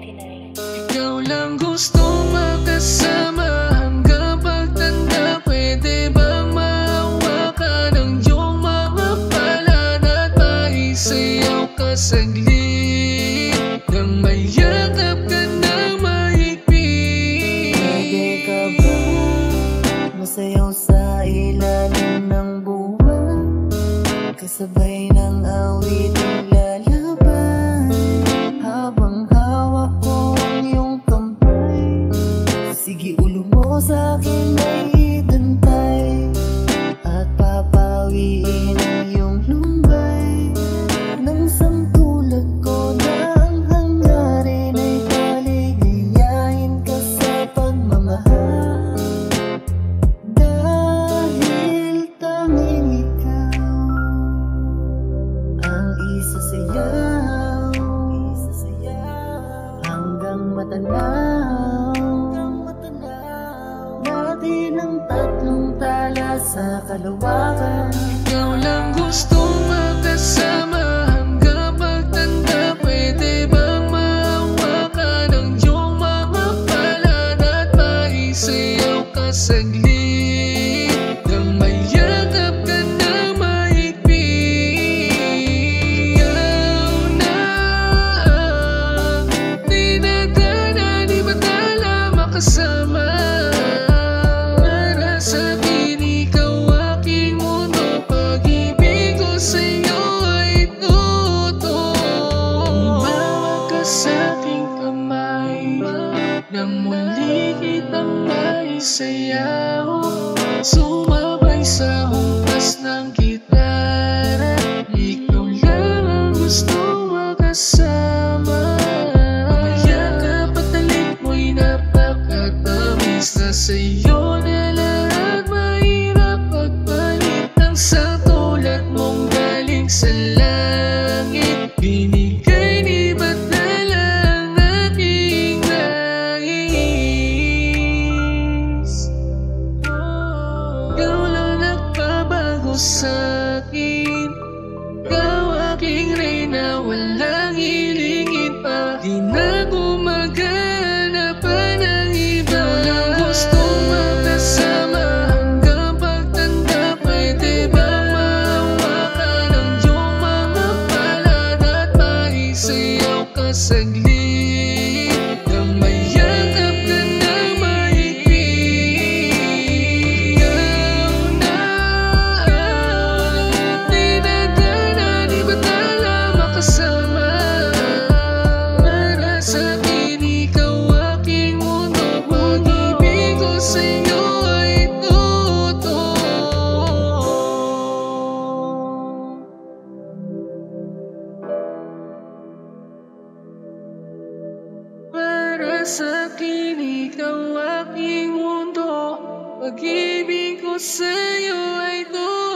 Ikaw lang gusto makasama hanggang pagtanda. Pwede bang mahawakan ang iyong mga palad at maisayaw ka saglit nang mayakap ka ng mahigpit? Pwede ka ba masayaw sa ilalim ng buwan, kasabay ng awiting lalabay, habang hawak ko ang iyong kamay? Sige, ulo mo sa'kin ay itantay, at papawiin ang iyong lumbay, nang samtulad ko na ang hangarin ay paligayahin ka sa pagmamahal. Dahil tanging ikaw ang isasayaw hanggang matanaw natin ang tatlong tala sa kalawakan. Ikaw lang gusto makasama hanggang pagtanda. Pwede bang mahawakan ang iyong mga palad at maisayaw ka saglit nang mayakap ka ng mahigpit? Ikaw na ang dinadana, di ba tala makasama? Para sa'kin ikaw aking mundo, pag-ibig ko sa'yo ay totoo. Humawak ka sa'king kamay nang muli kitang maisayaw, sumabay sa humpas ng gitara. Ikaw lang ang gusto makasama. Mayakap at talik mo'y napakatamis, na sa'yo na lahat mahirap pagpalit. Ang sa tulad mong galing sa langit, binigay ni ba't na lang aking nais? Ikaw lang nagbabago sa'kin, ikaw aking reyna, walang hilingin pa. Di na gumagana pa ng iba. Ikaw lang gusto makasama hanggang pagtanda. Pwede bang mahawakan ang iyong mga palad at maisayaw ka saglit nang mayakap ka ng mahigpit? Ikaw na ang dinadana, di ba tala makasama? Para sa'kin ikaw aking mundo, pag-ibig ko sa'yo ay totoo. Para sa'kin ikaw aking mundo, pag-ibig ko sa'yo ay totoo.